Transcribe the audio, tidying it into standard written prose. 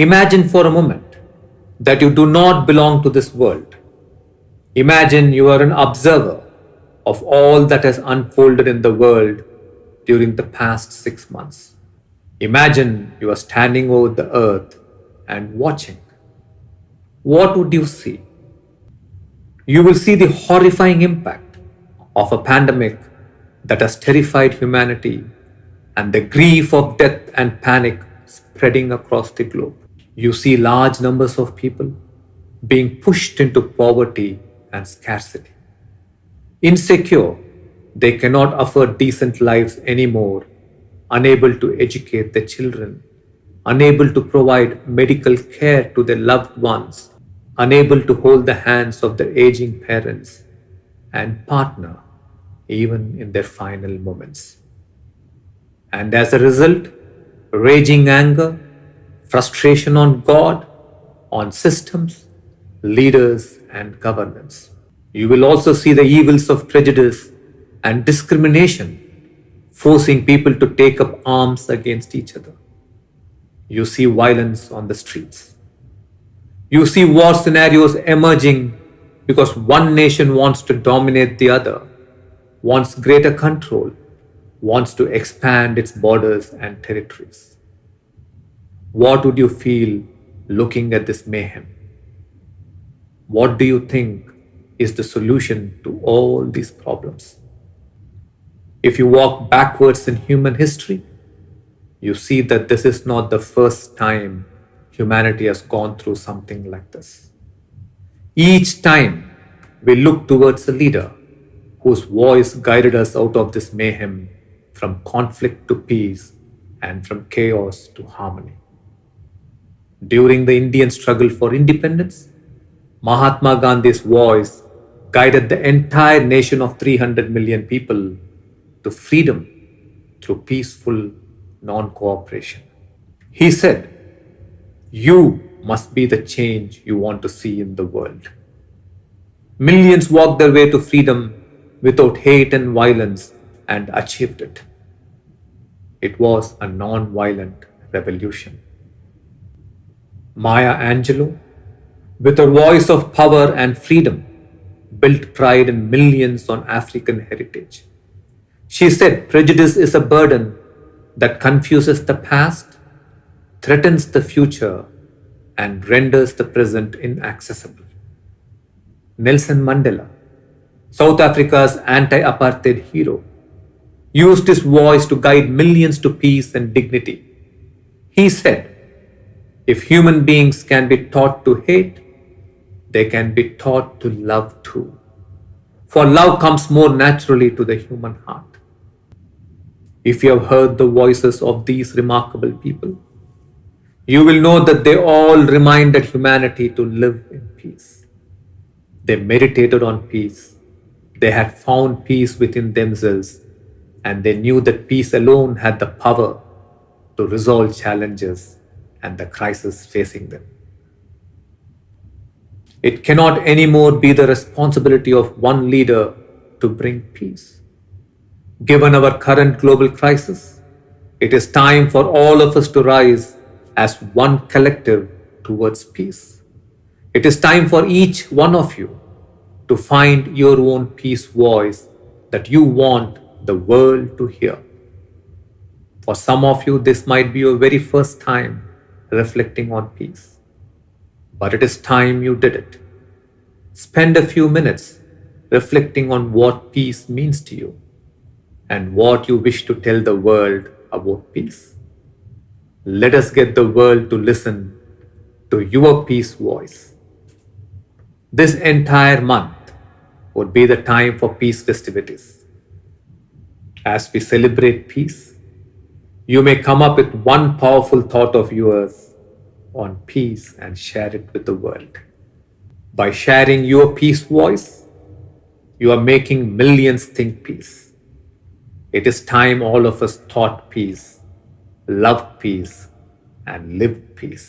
Imagine for a moment that you do not belong to this world. Imagine you are an observer of all that has unfolded in the world during the past 6 months. Imagine you are standing over the earth and watching. What would you see? You will see the horrifying impact of a pandemic that has terrified humanity and the grief of death and panic spreading across the globe. You see large numbers of people being pushed into poverty and scarcity. Insecure, they cannot afford decent lives anymore, unable to educate their children, unable to provide medical care to their loved ones, unable to hold the hands of their aging parents and partner even in their final moments. And as a result, raging anger, frustration on God, on systems, leaders, and governments. You will also see the evils of prejudice and discrimination, forcing people to take up arms against each other. You see violence on the streets. You see war scenarios emerging because one nation wants to dominate the other, wants greater control, wants to expand its borders and territories. What would you feel looking at this mayhem? What do you think is the solution to all these problems? If you walk backwards in human history, you see that this is not the first time humanity has gone through something like this. Each time we look towards a leader whose voice guided us out of this mayhem, from conflict to peace and from chaos to harmony. During the Indian struggle for independence, Mahatma Gandhi's voice guided the entire nation of 300 million people to freedom through peaceful non-cooperation. He said, "You must be the change you want to see in the world." Millions walked their way to freedom without hate and violence and achieved it. It was a non-violent revolution. Maya Angelou, with her voice of power and freedom, built pride in millions on African heritage. She said prejudice is a burden that confuses the past, threatens the future, and renders the present inaccessible. Nelson Mandela, South Africa's anti-apartheid hero, used his voice to guide millions to peace and dignity. He said, "If human beings can be taught to hate, they can be taught to love too. For love comes more naturally to the human heart." If you have heard the voices of these remarkable people, you will know that they all reminded humanity to live in peace. They meditated on peace. They had found peace within themselves, and they knew that peace alone had the power to resolve challenges and the crisis facing them. It cannot anymore be the responsibility of one leader to bring peace. Given our current global crisis, it is time for all of us to rise as one collective towards peace. It is time for each one of you to find your own peace voice that you want the world to hear. For some of you, this might be your very first time reflecting on peace. But it is time you did it. Spend a few minutes reflecting on what peace means to you and what you wish to tell the world about peace. Let us get the world to listen to your peace voice. This entire month would be the time for peace festivities. As we celebrate peace, you may come up with one powerful thought of yours on peace and share it with the world. By sharing your peace voice, you are making millions think peace. It is time all of us thought peace, loved peace, and lived peace.